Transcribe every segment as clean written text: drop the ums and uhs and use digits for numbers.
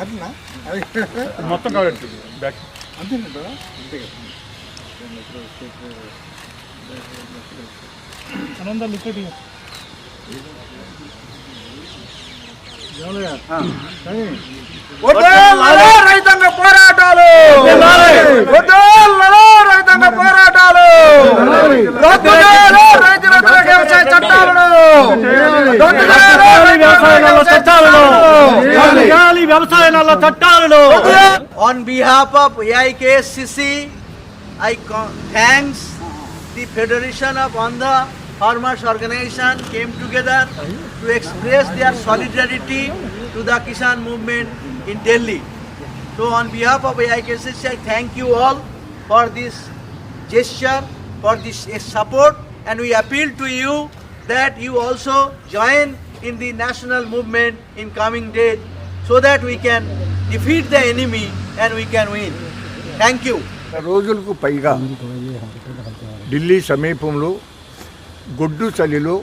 అట్లా మొత్తం కావాలి బ్యాక్ అంతే కదా అంతే కదా అనంత లిక్విడ్ రైతాంగ పోరాటాలు రైతాంగ పోరాటాలు రైతు వ్యవసాయ చట్టాలను వ్యవసాయ చట్టాలను. On behalf of AIKSCC, I thanks the Federation of Andhra Farmers Organization came together to express their solidarity to the Kisan movement in Delhi. So on behalf of AIKSCC, I thank you all for this gesture, for this support, and we appeal to you that you also join in the national movement in coming days so that we can defeat the enemy and we can win. Thank you. రోజులకు పైగా ఢిల్లీ సమీపంలో గొడ్డు చలిలో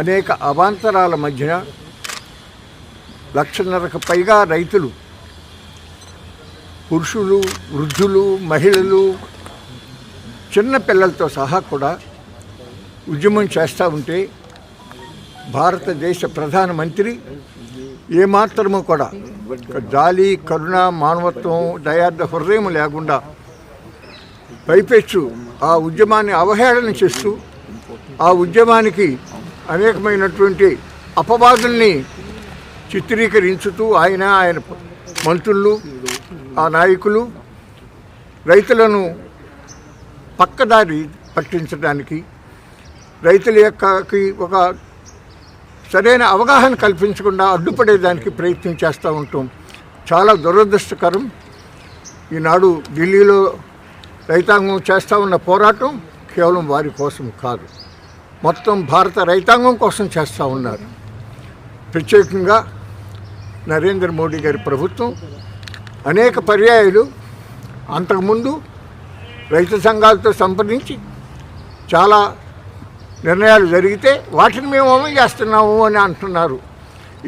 అనేక అవాంతరాల మధ్యన 1,500,000కు పైగా రైతులు పురుషులు, వృద్ధులు, మహిళలు, చిన్న పిల్లలతో సహా కూడా ఉద్యమం చేస్తూ ఉంటే భారతదేశ ప్రధానమంత్రి ఏమాత్రము కూడా జాలి, కరుణ, మానవత్వం, దయార్థ హృదయం లేకుండా పైపెచ్చు ఆ ఉద్యమాన్ని అవహేళన చేస్తూ ఆ ఉద్యమానికి అనేకమైనటువంటి అపవాదుల్ని చిత్రీకరించుతూ ఆయన మంత్రులు, ఆ నాయకులు రైతులను పక్కదారి పట్టించడానికి, రైతుల యొక్కకి ఒక సరైన అవగాహన కల్పించకుండా అడ్డుపడేదానికి ప్రయత్నం చేస్తూ ఉంటాం. చాలా దురదృష్టకరం. ఈనాడు ఢిల్లీలో రైతాంగం చేస్తూ ఉన్న పోరాటం కేవలం వారి కోసం కాదు, మొత్తం భారత రైతాంగం కోసం చేస్తూ ఉన్నారు. ప్రత్యేకంగా నరేంద్ర మోడీ గారి ప్రభుత్వం అనేక పర్యాయాలు అంతకుముందు రైతు సంఘాలతో సంప్రదించి చాలా నిర్ణయాలు జరిగితే వాటిని మేము అమలు చేస్తున్నాము అని అంటున్నారు.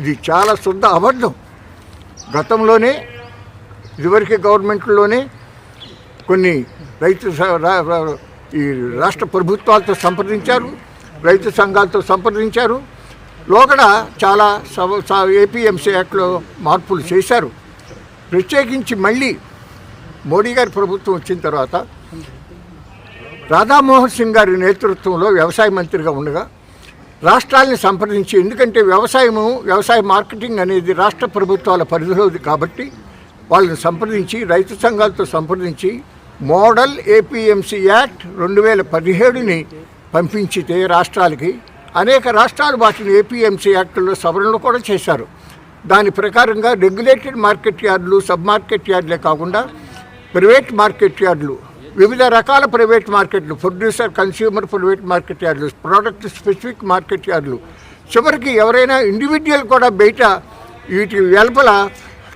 ఇది చాలా శుద్ధ అబద్ధం. గతంలోనే ఇదివరకే గవర్నమెంట్లోనే కొన్ని ఈ రాష్ట్ర ప్రభుత్వాలతో సంప్రదించారు, రైతు సంఘాలతో సంప్రదించారు. లోగడ చాలా ఏపీఎంసీ యాక్ట్లో మార్పులు చేశారు. ప్రత్యేకించి మళ్ళీ మోడీ గారి ప్రభుత్వం వచ్చిన తర్వాత రాధామోహన్ సింగ్ గారి నేతృత్వంలో వ్యవసాయ మంత్రిగా ఉండగా రాష్ట్రాలని సంప్రదించి, ఎందుకంటే వ్యవసాయ మార్కెటింగ్ అనేది రాష్ట్ర ప్రభుత్వాల పరిధిలోది కాబట్టి వాళ్ళని సంప్రదించి, రైతు సంఘాలతో సంప్రదించి మోడల్ ఏపీఎంసీ యాక్ట్ 2017ని పంపించితే రాష్ట్రాలకి అనేక రాష్ట్రాలు వాటిని ఏపీఎంసీ యాక్ట్లో సవరణలు కూడా చేశారు. దాని ప్రకారంగా రెగ్యులేటెడ్ మార్కెట్ యార్డులు, సబ్ మార్కెట్ యార్డులే కాకుండా ప్రైవేట్ మార్కెట్ యార్డులు, వివిధ రకాల ప్రైవేట్ మార్కెట్లు, ప్రొడ్యూసర్ కన్స్యూమర్ ప్రైవేట్ మార్కెట్ యార్డులు, ప్రోడక్ట్ స్పెసిఫిక్ మార్కెట్ యార్డులు, చివరికి ఎవరైనా ఇండివిజువల్ కూడా బయట వీటి వెలుపల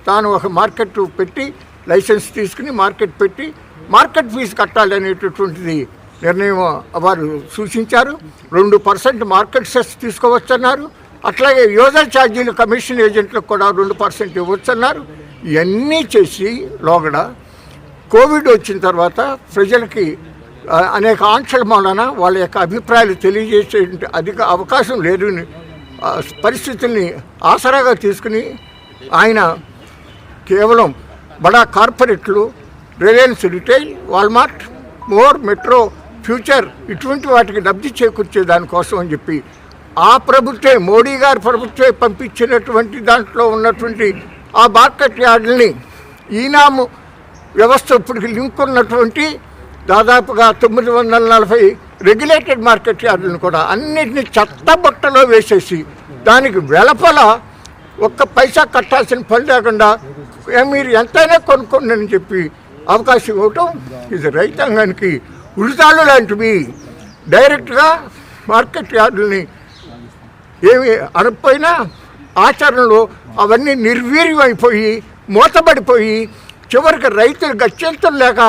తాను ఒక మార్కెట్ పెట్టి లైసెన్స్ తీసుకుని మార్కెట్ పెట్టి మార్కెట్ ఫీజు కట్టాలనేటటువంటిది నిర్ణయం వారు సూచించారు. 2% మార్కెట్ సెస్ తీసుకోవచ్చన్నారు. అట్లాగే యూజర్ ఛార్జీలు కమిషన్ ఏజెంట్లకు కూడా 2% ఇవ్వచ్చన్నారు. ఇవన్నీ చేసి లోగడ కోవిడ్ వచ్చిన తర్వాత ప్రజలకి అనేక ఆంక్షల మూలన వాళ్ళ యొక్క అభిప్రాయాలు తెలియజేసే అధిక అవకాశం లేదని పరిస్థితుల్ని ఆసరాగా తీసుకుని ఆయన కేవలం బడా కార్పొరేట్లు, Reliance retail, Walmart, More, Metro, Future ఇటువంటి వాటికి లబ్ధి చేకూర్చే దానికోసం అని చెప్పి ఆ ప్రభుత్వే, మోడీ గారి ప్రభుత్వే పంపించినటువంటి దాంట్లో ఉన్నటువంటి ఆ మార్కెట్ యార్డుల్ని ఈనాము వ్యవస్థ ఇప్పటికి లింక్ ఉన్నటువంటి దాదాపుగా 940 రెగ్యులేటెడ్ మార్కెట్ యార్డులను కూడా అన్నింటినీ చెత్తబుట్టలో వేసేసి దానికి వెలపల ఒక్క పైసా కట్టాల్సిన పని లేకుండా మీరు ఎంతైనా కొనుక్కోండి అని చెప్పి అవకాశం ఇవ్వటం ఇది రైతాంగానికి ఉరితాళ్ళు లాంటివి. డైరెక్ట్గా మార్కెట్ యార్డుల్ని ఏమి అనకపోయినా ఆచరణలో అవన్నీ నిర్వీర్యం అయిపోయి మూతబడిపోయి చివరికి రైతులు గత్యంతరం లేక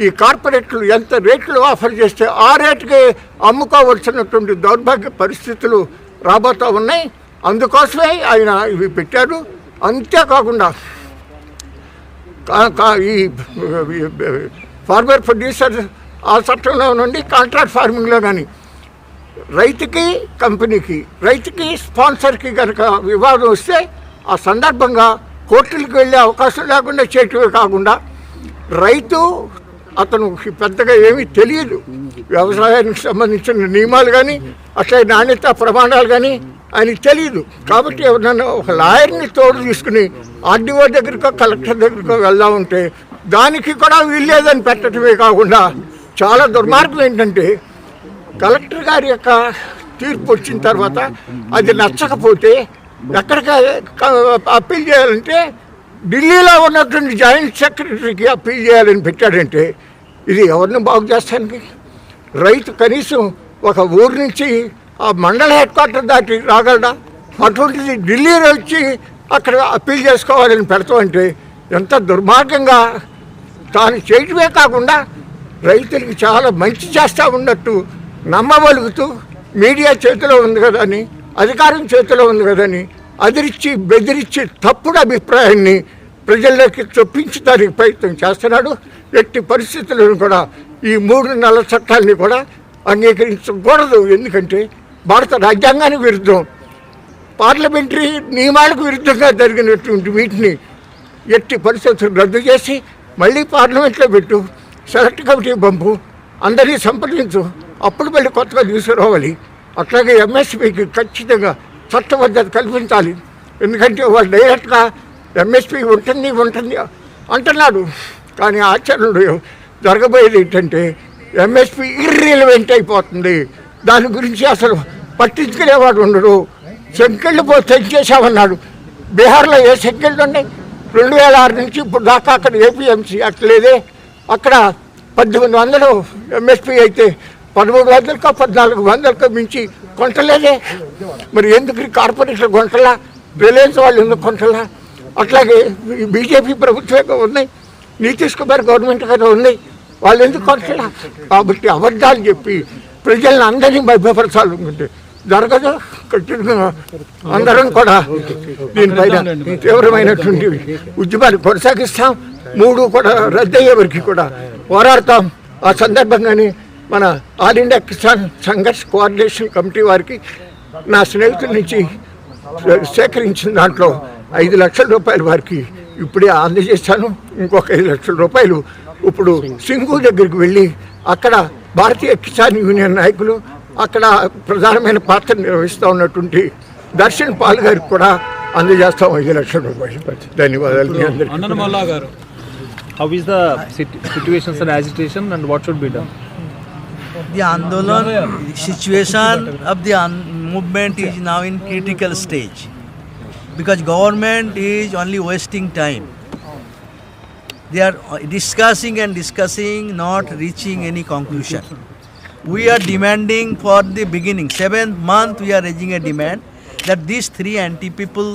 ఈ కార్పొరేట్లు ఎంత రేట్లు ఆఫర్ చేస్తే ఆ రేటుకే అమ్ముకోవలసినటువంటి దౌర్భాగ్య పరిస్థితులు రాబోతూ ఉన్నాయి. అందుకోసమే ఆయన ఇవి పెట్టారు. అంతేకాకుండా ఈ ఫార్మర్ ప్రొడ్యూసర్ ఆ చట్టంలో నుండి కాంట్రాక్ట్ ఫార్మింగ్లో కానీ రైతుకి కంపెనీకి రైతుకి స్పాన్సర్కి కనుక వివాదం వస్తే ఆ సందర్భంగా కోర్టులకు వెళ్ళే అవకాశం లేకుండా చేయటమే కాకుండా రైతు అతను పెద్దగా ఏమీ తెలియదు, వ్యవసాయానికి సంబంధించిన నియమాలు కానీ అట్లా నాణ్యత ప్రమాణాలు కానీ ఆయనకి తెలియదు. కాబట్టి ఎవరన్నా ఒక లాయర్ని తోడు తీసుకుని ఆర్డీఓ దగ్గరికో కలెక్టర్ దగ్గరికో వెళ్దామంటే దానికి కూడా వీల్లేదని పెట్టడమే కాకుండా చాలా దుర్మార్గం ఏంటంటే కలెక్టర్ గారి యొక్క తీర్పు వచ్చిన తర్వాత అది నచ్చకపోతే ఎక్కడికి అప్పీల్ చేయాలంటే ఢిల్లీలో ఉన్నటువంటి జాయింట్ సెక్రటరీకి అప్పీల్ చేయాలని పెట్టాడంటే ఇది ఎవరిని బాగు చేస్తానికి? రైతు కనీసం ఒక ఊరు నుంచి ఆ మండల హెడ్ క్వార్టర్ దాటి రాగలడా? అటువంటిది ఢిల్లీలో వచ్చి అక్కడ అప్పీల్ చేసుకోవాలని పెడతామంటే ఎంత దుర్మార్గంగా తాను చేయటమే కాకుండా రైతులకి చాలా మంచి చేస్తూ ఉన్నట్టు నమ్మబలుగుతూ మీడియా చేతిలో ఉంది కదా అని, అధికారం చేతిలో ఉంది కదని అదిరిచ్చి బెదిరించి తప్పుడు అభిప్రాయాన్ని ప్రజల్లోకి చొప్పించడానికి ప్రయత్నం చేస్తున్నాడు. ఎట్టి పరిస్థితులను కూడా ఈ 3 నెలల చట్టాలని కూడా అంగీకరించకూడదు. ఎందుకంటే భారత రాజ్యాంగానికి విరుద్ధం, పార్లమెంటరీ నియమాలకు విరుద్ధంగా జరిగినటువంటి వీటిని ఎట్టి పరిస్థితులు రద్దు చేసి మళ్ళీ పార్లమెంట్లో పెట్టు, సెలెక్ట్ కమిటీ పంపు, అందరినీ సంప్రదించు, అప్పుడు మళ్ళీ కొత్తగా తీసుకురావాలి. అట్లాగే ఎంఎస్పీకి ఖచ్చితంగా చట్టబద్ధత కల్పించాలి. ఎందుకంటే వాళ్ళు డైరెక్ట్గా ఎంఎస్పీ ఉంటుంది అంటున్నాడు, కానీ ఆచరణలో జరగబోయేది ఏంటంటే ఎంఎస్పీ ఇర్రిలవెంట్ అయిపోతుంది. దాని గురించి అసలు పట్టించుకునేవాడు ఉండడు. సంఖ్యలు తెంచేసామన్నాడు. బీహార్లో ఏ సంఖ్యలు ఉన్నాయి? 2006 నుంచి ఇప్పుడు దాకా అక్కడ ఏపీఎంసీ అట్లేదే. అక్కడ 1800 ఎంఎస్పీ అయితే 1300కో 1400కో మించి కొంటలేదే. మరి ఎందుకు కార్పొరేషన్ కొంటలా? రిలయన్స్ వాళ్ళు ఎందుకు కొంటలా? అట్లాగే బీజేపీ ప్రభుత్వం ఉన్నాయి, నితీష్ కుమార్ గవర్నమెంట్ కదా ఉన్నాయి, వాళ్ళు ఎందుకు కొంటలా? కాబట్టి అబద్ధాలు చెప్పి ప్రజలను అందరినీ భయపరచాలనుకుంటే జరగదు. ఖచ్చితంగా అందరం కూడా దీనిపైన తీవ్రమైనటువంటి ఉద్యమాన్ని కొనసాగిస్తాం. 3 కూడా రద్దయ్యే వరకు కూడా పోరాడతాం. ఆ సందర్భంగానే మన all India Kisan Sangharsh coordination committee వారికి నా స్నేహితుల నుంచి సేకరించిన దాంట్లో 5 లక్షల రూపాయలు వారికి ఇప్పుడే అందజేస్తాను. ఇంకొక 5 లక్షల రూపాయలు ఇప్పుడు సింగు దగ్గరికి వెళ్ళి అక్కడ భారతీయ కిసాన్ యూనియన్ నాయకులు అక్కడ ప్రధానమైన పాత్ర నిర్వహిస్తూ ఉన్నటువంటి దర్శన్ పాల్ గారికి కూడా అందజేస్తాం 5 లక్షల రూపాయలు. ధన్యవాదాలు మీ అందరికీ. How is the situations and agitation and what should be done? The Andolan situation of the movement is now in critical stage because government is only wasting time. They are discussing and discussing, not reaching any conclusion. We are demanding for the beginning, 7th month we are raising a demand that these 3 anti-people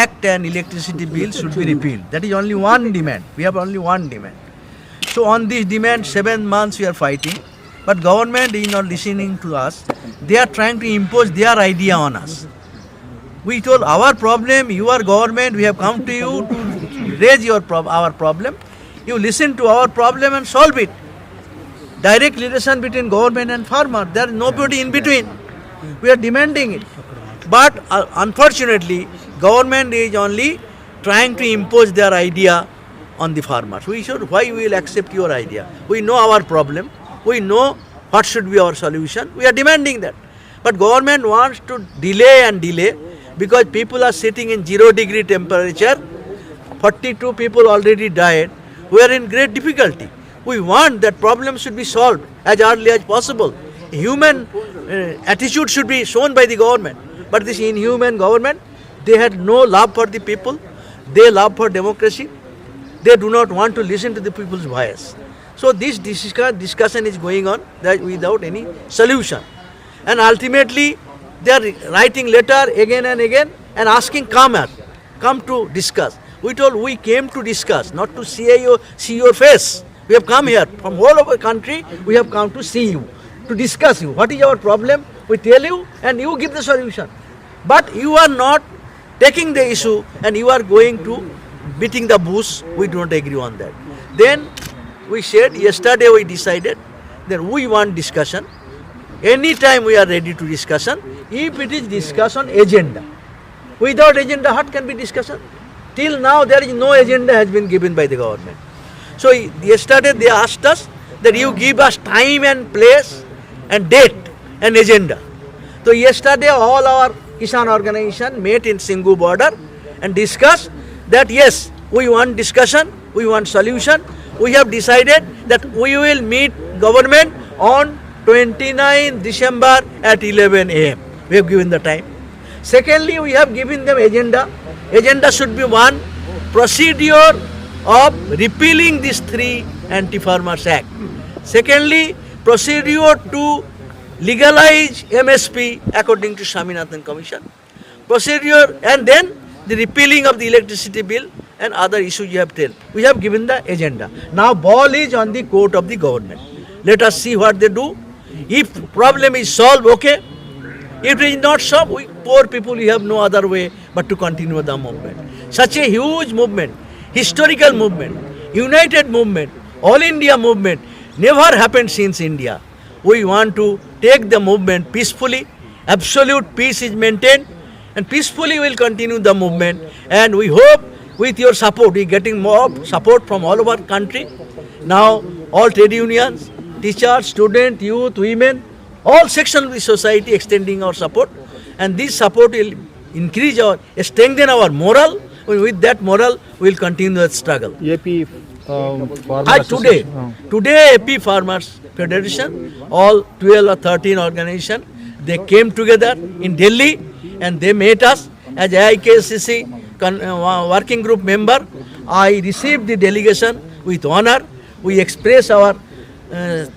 act and electricity bill should be repealed. That is only one demand. We have only one demand. So on this demand, 7 months we are fighting, but government is not listening to us. They are trying to impose their idea on us. We told our problem, your government, we have come to you to raise our problem. You listen to our problem and solve it. Direct relation between government and farmer, there is nobody in between. We are demanding it. But unfortunately, government is only trying to impose their idea on the farmers. Why we will accept your idea? We know our problem. We know what should be our solution. We are demanding that. But government wants to delay and delay because people are sitting in 0-degree temperature. 42 people already died. We are in great difficulty. We want that problem should be solved as early as possible. Human attitude should be shown by the government. But this inhuman government, they had no love for the people. They love for democracy. They do not want to listen to the people's voice. So this discussion is going on without any solution. And ultimately, they are writing letter again and again and asking, come to discuss. We told we came to discuss, not to see your face. We have come here from all over the country. We have come to see you, to discuss you. What is our problem? We tell you and you give the solution. But you are not taking the issue and you are going to beating the bush. We don't agree on that. Then we said, yesterday we decided that we want discussion. Anytime we are ready to discussion, if it is discussion agenda. Without agenda, what can be discussion? Till now there is no agenda has been given by the government. So yesterday they asked us that you give us time and place and date and agenda. So yesterday all our Kisan organization met in Singhu border and discussed that yes, we want discussion, we want solution. We have decided that we will meet government on 29 December at 11 am. We have given the time. Secondly, we have given them agenda. Agenda should be one, procedure of repealing these 3 Anti-Farmers Act. Secondly, procedure to legalize MSP according to Swaminathan Commission. Procedure and then the repealing of the electricity bill and other issues you have told. We have given the agenda. Now ball is on the court of the government. Let us see what they do. If problem is solved, okay. If it is not solved, we poor people, we have no other way but to continue the movement. Such a huge movement, historical movement, united movement, all India movement, never happened since India. We want to take the movement peacefully, absolute peace is maintained, and peacefully we will continue the movement. And we hope with your support, we are getting more support from all over country. Now all trade unions, teachers, students, youth, women, all sections of the society extending our support, and this support will increase our, strengthen our moral. With that moral, we will continue the struggle. AP Farmer Today AP Farmers Federation, all 12 or 13 organizations, they came together in Delhi and they met us as AIKCC working group member. I received the delegation with honor. We express our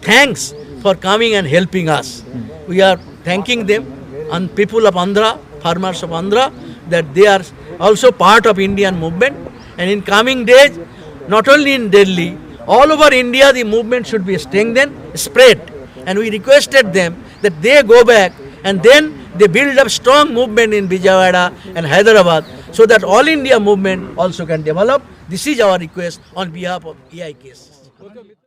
thanks for coming and helping us. We are thanking them and people of Andhra, farmers of Andhra, that they are also part of Indian movement. And in coming days, not only in Delhi, all over India the movement should be strengthened, spread. And we requested them that they go back and then they build up strong movement in Vijayawada and Hyderabad so that all India movement also can develop. This is our request on behalf of AIKCC.